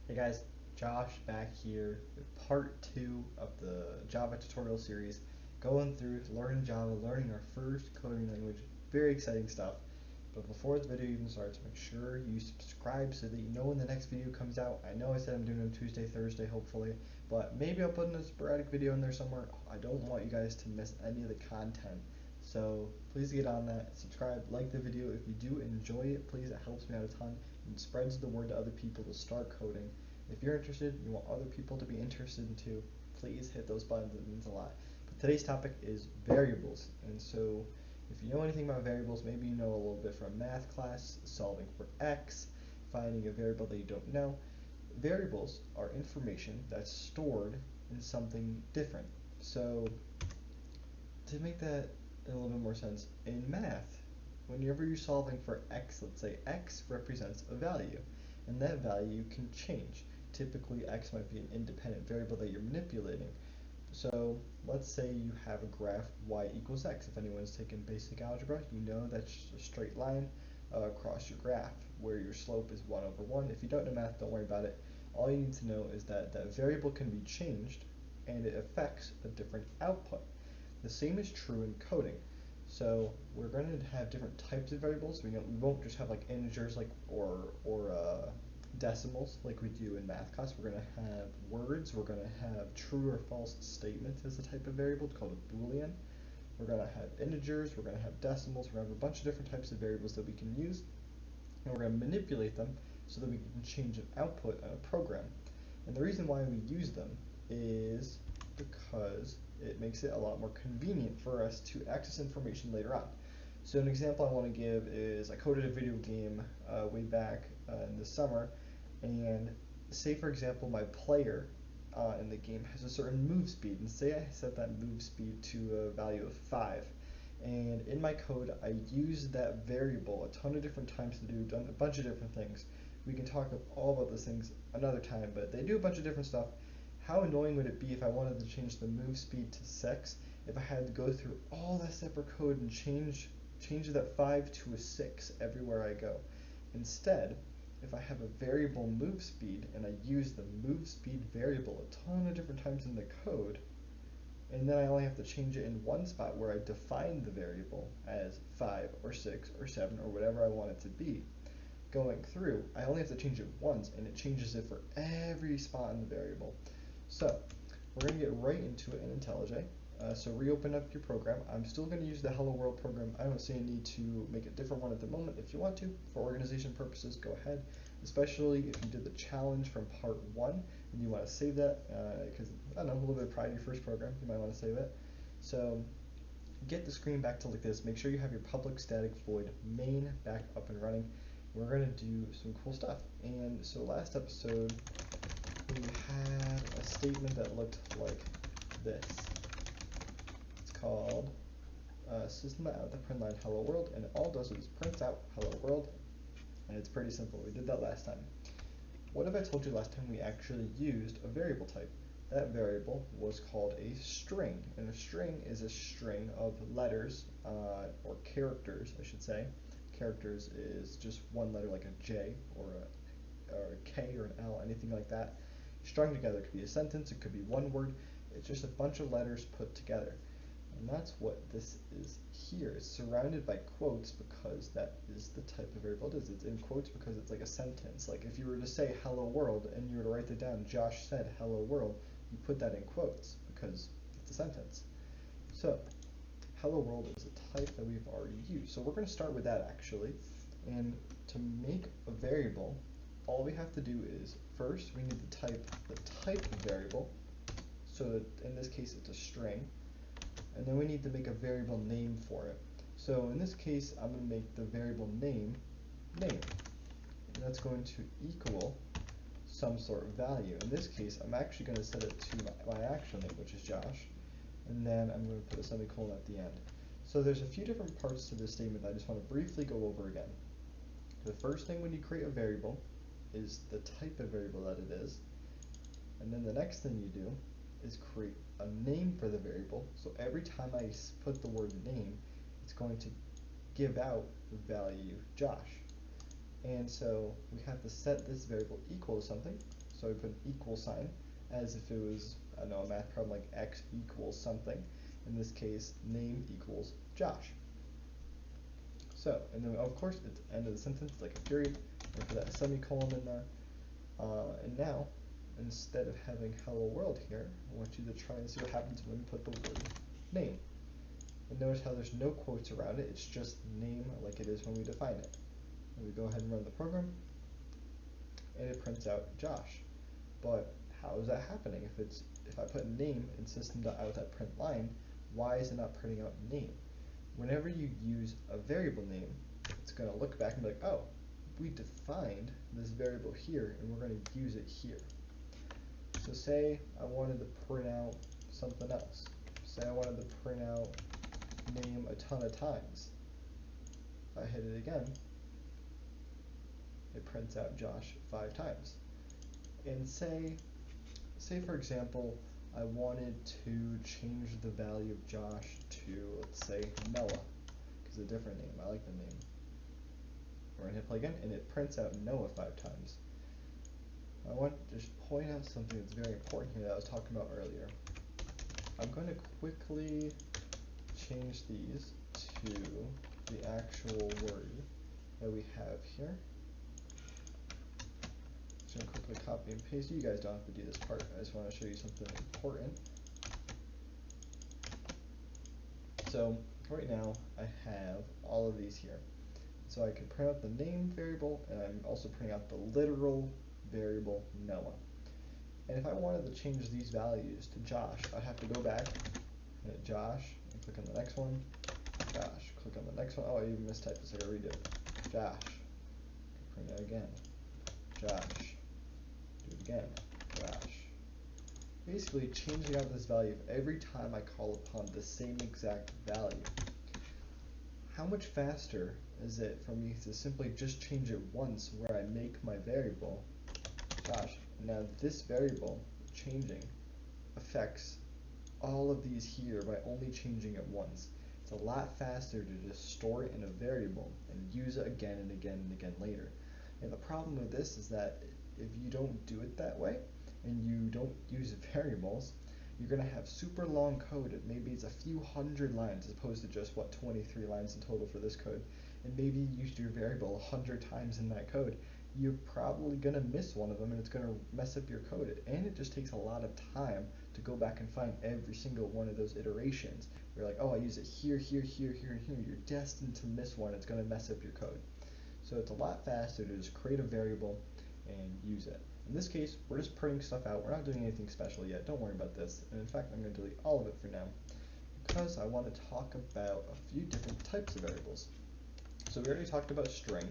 Hey guys, Josh back here with part 2 of the Java tutorial series, going through learning Java, learning our first coding language. Very exciting stuff. But before the video even starts, make sure you subscribe so that you know when the next video comes out. I know I said I'm doing it on Tuesday, Thursday, hopefully, but maybe I'll put in a sporadic video in there somewhere. I don't want you guys to miss any of the content. So please get on that, subscribe, like the video. If you do enjoy it, please, it helps me out a ton and spreads the word to other people to start coding. If you're interested, you want other people to be interested in too, please hit those buttons, it means a lot. But today's topic is variables, and so if you know anything about variables, maybe you know a little bit from math class, solving for x, finding a variable that you don't know. Variables are information that's stored in something different. So to make that a little bit more sense, in math, whenever you're solving for x, let's say x represents a value, and that value can change. Typically, x might be an independent variable that you're manipulating. So let's say you have a graph y equals x. If anyone's taken basic algebra, you know that's a straight line across your graph where your slope is 1 over 1. If you don't know math, don't worry about it. All you need to know is that that variable can be changed and it affects a different output. The same is true in coding. So we're going to have different types of variables. We won't just have like integers or decimals like we do in math class. We're going to have words. We're going to have true or false statements as a type of variable. It's called a Boolean. We're going to have integers. We're going to have decimals. We're going to have a bunch of different types of variables that we can use, and we're going to manipulate them so that we can change an output in a program. And the reason why we use them is because it makes it a lot more convenient for us to access information later on. So an example I want to give is I coded a video game way back in the summer, and say for example my player in the game has a certain move speed, and say I set that move speed to a value of 5. And in my code, I use that variable a ton of different times to do a bunch of different things. We can talk all about those things another time, but they do a bunch of different stuff. How annoying would it be if I wanted to change the move speed to 6, if I had to go through all that separate code and change that 5 to a 6 everywhere I go? Instead, if I have a variable move speed and I use the move speed variable a ton of different times in the code, and then I only have to change it in one spot where I define the variable as 5 or 6 or 7 or whatever I want it to be. Going through, I only have to change it once, and it changes it for every spot in the variable. So we're going to get right into it in IntelliJ. So reopen up your program. I'm still going to use the Hello World program. I don't see a need to make a different one at the moment. If you want to, for organization purposes, go ahead. Especially if you did the challenge from part 1 and you want to save that, because I don't know, a little bit of pride in your first program, you might want to save it. So get the screen back to like this. Make sure you have your public static void main back up and running. We're going to do some cool stuff. And so last episode, we had a statement that looked like this. It's called system out the print line hello world, and all it does is prints out hello world, and it's pretty simple. We did that last time. What if I told you last time we actually used a variable type? That variable was called a string, and a string is a string of letters, or characters, I should say. Characters is just one letter like a J or a K or an L, anything like that. Strung together, it could be a sentence, it could be one word. It's just a bunch of letters put together. And that's what this is here. It's surrounded by quotes because that is the type of variable it is. It's in quotes because it's like a sentence. Like if you were to say hello world and you were to write that down, Josh said hello world, you put that in quotes because it's a sentence. So hello world is a type that we've already used. So we're going to start with that actually. And to make a variable, all we have to do is first we need to type the type of variable. So that in this case it's a string. And then we need to make a variable name for it. So in this case, I'm going to make the variable name, name. And that's going to equal some sort of value. In this case, I'm actually going to set it to my actual name, which is Josh. And then I'm going to put a semicolon at the end. So there's a few different parts to this statement that I just want to briefly go over again. The first thing when you create a variable is the type of variable that it is. And then the next thing you do is create a name for the variable. So every time I put the word name, it's going to give out the value Josh. And so we have to set this variable equal to something. So we put an equal sign as if it was, I don't know, a math problem like x equals something. In this case, name equals Josh. So, and then of course it's the end of the sentence, like a period, and put that semicolon in there. And now, instead of having hello world here, I want you to try and see what happens when we put the word name. And notice how there's no quotes around it, it's just name like it is when we define it. And we go ahead and run the program, and it prints out Josh. But how is that happening? If I put name in system.out.println, why is it not printing out name? Whenever you use a variable name, it's going to look back and be like, oh, we defined this variable here, and we're going to use it here. So say I wanted to print out something else. Say I wanted to print out name a ton of times. If I hit it again, it prints out Josh 5 times. And say for example, I wanted to change the value of Josh to, let's say, Noah, because it's a different name. I like the name. We're going to hit play again, and it prints out Noah 5 times. I want to just point out something that's very important here that I was talking about earlier. I'm going to quickly change these to the actual word that we have here. Just going to quickly copy and paste. You guys don't have to do this part. I just want to show you something important. So right now I have all of these here. So I can print out the name variable, and I'm also printing out the literal variable Noah. And if I wanted to change these values to Josh, I'd have to go back, hit Josh, and click on the next one. Josh, click on the next one. Oh, I even mistyped this. I gotta redo it. Josh. Print it again. Josh. Do it again. Josh. Basically changing out this value every time I call upon the same exact value. How much faster is it for me to simply just change it once where I make my variable Josh? Now this variable changing affects all of these here by only changing it once. It's a lot faster to just store it in a variable and use it again and again and again later. And the problem with this is that if you don't do it that way and you don't use variables, you're going to have super long code. Maybe it's a few hundred lines as opposed to just, 23 lines in total for this code. And maybe you used your variable 100 times in that code. You're probably going to miss one of them, and it's going to mess up your code. And it just takes a lot of time to go back and find every single one of those iterations. You're like, oh, I use it here, here, here, here, and here. You're destined to miss one. It's going to mess up your code. So it's a lot faster to just create a variable and use it. In this case, we're just printing stuff out. We're not doing anything special yet. Don't worry about this. And in fact, I'm going to delete all of it for now because I want to talk about a few different types of variables. So we already talked about string,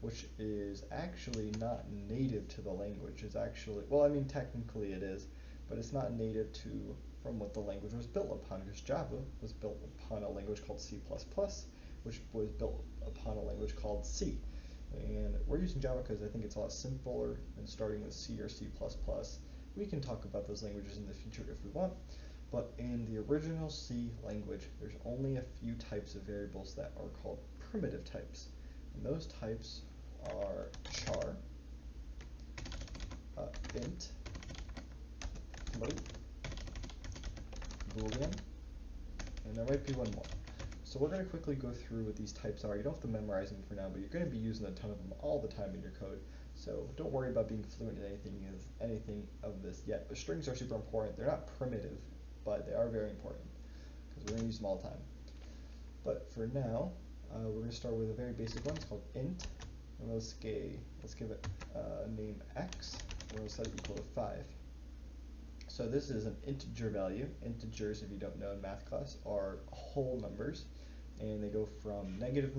which is actually not native to the language. It's actually, well, I mean, technically it is, but it's not native to from what the language was built upon, because Java was built upon a language called C++, which was built upon a language called C. And we're using Java because I think it's a lot simpler than starting with C or C++. We can talk about those languages in the future if we want, but in the original C language, there's only a few types of variables that are called primitive types. And those types are char, int, float, boolean, and there might be one more. So we're going to quickly go through what these types are. You don't have to memorize them for now, but you're going to be using a ton of them all the time in your code. So don't worry about being fluent in anything of this yet. But strings are super important. They're not primitive, but they are very important because we're going to use them all the time. But for now, we're going to start with a very basic one. It's called int. And let's give it a name x. We're going to set it equal to 5. So this is an integer value. Integers, if you don't know in math class, are whole numbers, and they go from negative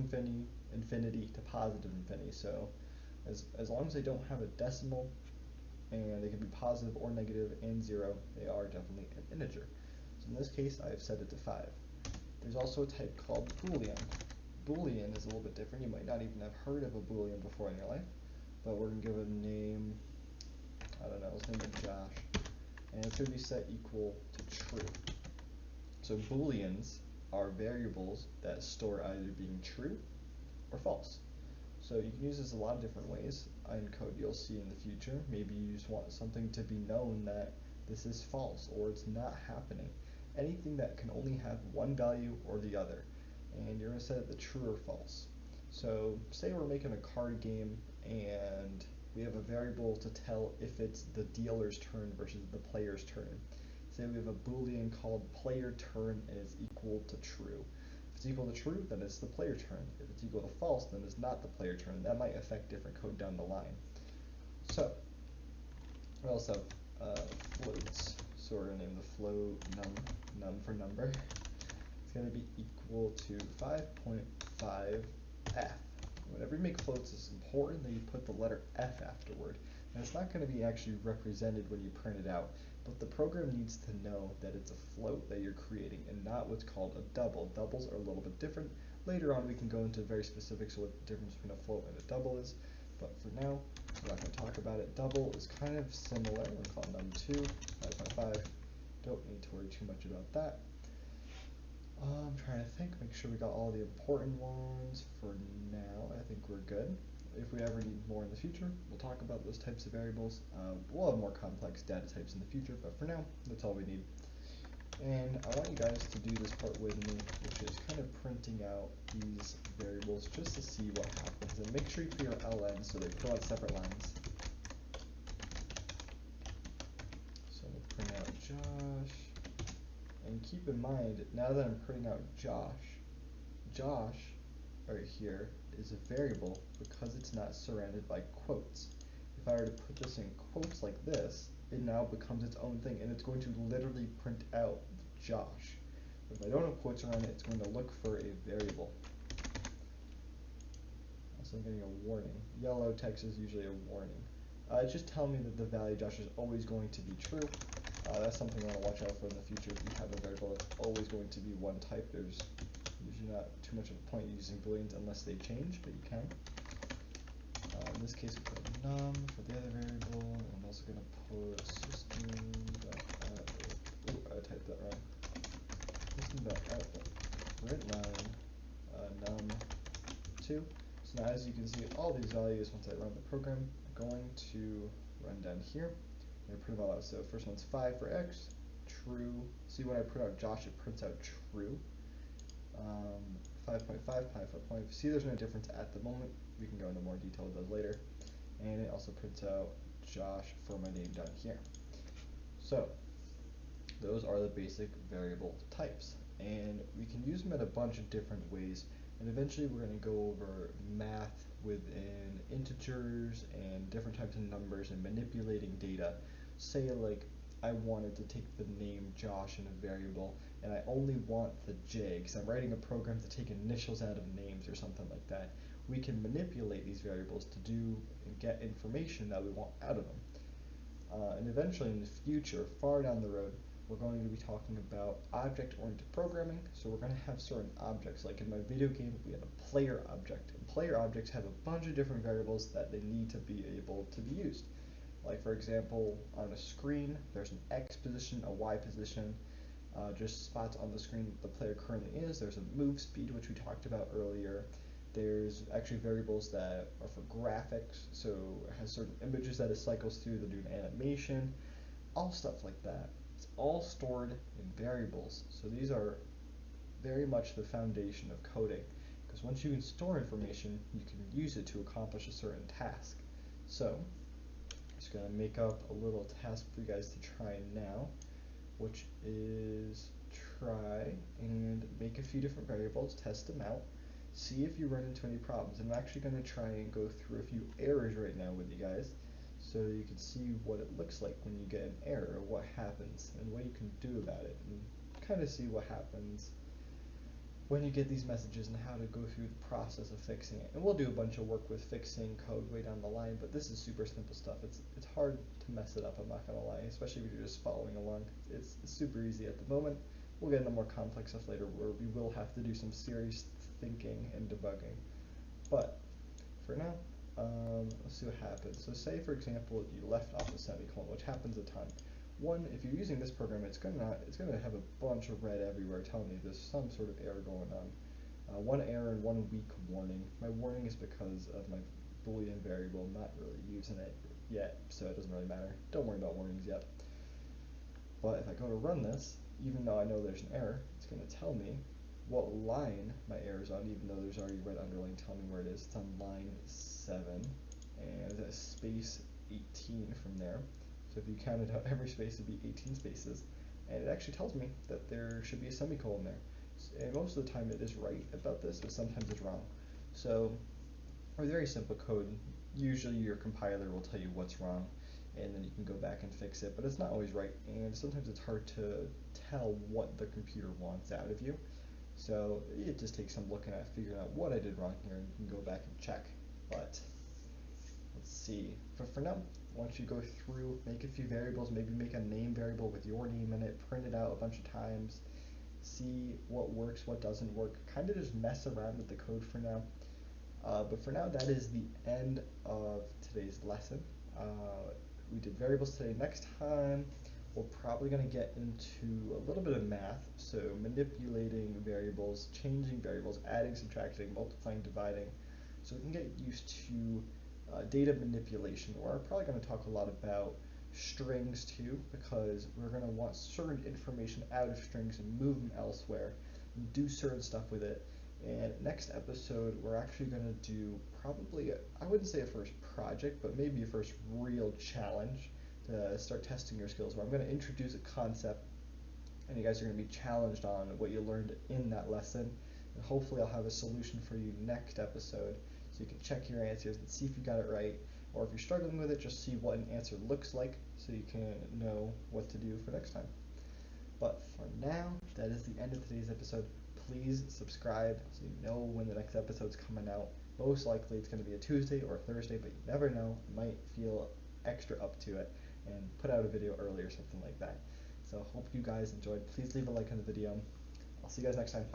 infinity to positive infinity. So as long as they don't have a decimal, and they can be positive or negative and 0, they are definitely an integer. So in this case, I've set it to 5. There's also a type called boolean. Boolean is a little bit different. You might not even have heard of a boolean before in your life, but we're going to give it a name, I don't know, let's name it Josh. And it's going to be set equal to true. So booleans are variables that store either being true or false. So you can use this a lot of different ways in code you'll see in the future. Maybe you just want something to be known that this is false or it's not happening. Anything that can only have one value or the other. And you're going to set it to true or false. So say we're making a card game and we have a variable to tell if it's the dealer's turn versus the player's turn. Say we have a boolean called player turn and it's equal to true. If it's equal to true, then it's the player turn. If it's equal to false, then it's not the player turn. That might affect different code down the line. So we also have floats. So we're going to name the float num for number. It's going to be equal to 5.5f. Whenever you make floats, it's important that you put the letter f afterward. And it's not going to be actually represented when you print it out, but the program needs to know that it's a float that you're creating and not what's called a double. Doubles are a little bit different. Later on we can go into very specifics of what the difference between a float and a double is, but for now we're not going to talk about it. Double is kind of similar. We'll call it num2, 5.5. Don't need to worry too much about that. I'm trying to think, make sure we got all the important ones. For now, I think we're good. If we ever need more in the future, we'll talk about those types of variables. We'll have more complex data types in the future, but for now, that's all we need. And I want you guys to do this part with me, which is kind of printing out these variables just to see what happens. And make sure you put your ln so they put on separate lines. So we'll print out Josh. And keep in mind, now that I'm printing out Josh right here is a variable because it's not surrounded by quotes. If I were to put this in quotes like this, it now becomes its own thing, and it's going to literally print out Josh. If I don't have quotes around it, it's going to look for a variable. Also, I'm getting a warning. Yellow text is usually a warning. It's just telling me that the value Josh is always going to be true. That's something I want to watch out for in the future. If you have a variable that's always going to be one type, there's usually not too much of a point using booleans unless they change, but you can. In this case, we put num for the other variable. I'm also going to put system.out. I typed that wrong. System.out.println num2. So now, as you can see, all these values, once I run the program, are going to run down here. I print them all out. So first one's 5 for x, true. See, when I print out Josh, it prints out true. 5.5, 5.5. See, there's no difference at the moment. We can go into more detail with those later. And it also prints out Josh for my name down here. So those are the basic variable types. And we can use them in a bunch of different ways. And eventually we're going to go over math within integers and different types of numbers and manipulating data. Say like I wanted to take the name Josh in a variable and I only want the J because I'm writing a program to take initials out of names or something like that. We can manipulate these variables to do and get information that we want out of them. And eventually in the future, far down the road, we're going to be talking about object-oriented programming. So we're going to have certain objects. Like in my video game, we had a player object. And player objects have a bunch of different variables that they need to be able to be used. Like for example, on a screen, there's an X position, a Y position, just spots on the screen that the player currently is. There's a move speed, which we talked about earlier. There's actually variables that are for graphics, so it has certain images that it cycles through that do an animation, all stuff like that. It's all stored in variables. So these are very much the foundation of coding, because once you can store information, you can use it to accomplish a certain task. So I'm just going to make up a little task for you guys to try now, which is try and make a few different variables, test them out, see if you run into any problems. I'm actually going to try and go through a few errors right now with you guys so you can see what it looks like when you get an error, what happens, and what you can do about it, and kind of see what happens when you get these messages and how to go through the process of fixing it. And we'll do a bunch of work with fixing code way down the line, but this is super simple stuff. It's hard to mess it up, I'm not going to lie, especially if you're just following along. It's super easy at the moment. We'll get into more complex stuff later where we will have to do some serious thinking and debugging. But for now, let's see what happens. So say, for example, you left off a semicolon, which happens a ton. One, if you're using this program, it's gonna have a bunch of red everywhere telling you there's some sort of error going on. one error and one weak warning. My warning is because of my Boolean variable. I'm not really using it yet, so it doesn't really matter. Don't worry about warnings yet. But if I go to run this, even though I know there's an error, it's going to tell me what line my error is on, even though there's already red underline telling me where it is. It's on line 7, and a space 18 from there. So if you counted out every space, it'd be 18 spaces. And it actually tells me that there should be a semicolon there. And most of the time it is right about this, but sometimes it's wrong. So with very simple code, usually your compiler will tell you what's wrong, and then you can go back and fix it, but it's not always right, and sometimes it's hard to tell what the computer wants out of you. So it just takes some looking at figuring out what I did wrong here, and you can go back and check. But let's see. For now, once you go through, make a few variables, maybe make a name variable with your name in it, print it out a bunch of times, see what works, what doesn't work, kind of just mess around with the code for now. But for now, that is the end of today's lesson. We did variables today. Next time, we're probably going to get into a little bit of math, so manipulating variables, changing variables, adding, subtracting, multiplying, dividing, so we can get used to data manipulation. We're probably going to talk a lot about strings too, because we're going to want certain information out of strings and move them elsewhere and do certain stuff with it. And next episode, we're actually going to do probably, I wouldn't say a first project, but maybe a first real challenge to start testing your skills, where I'm going to introduce a concept and you guys are going to be challenged on what you learned in that lesson. And hopefully I'll have a solution for you next episode, so you can check your answers and see if you got it right. Or if you're struggling with it, just see what an answer looks like so you can know what to do for next time. But for now, that is the end of today's episode. Please subscribe so you know when the next episode's coming out. Most likely it's going to be a Tuesday or a Thursday, but you never know. I might feel extra up to it and put out a video early or something like that. So hope you guys enjoyed. Please leave a like on the video. I'll see you guys next time.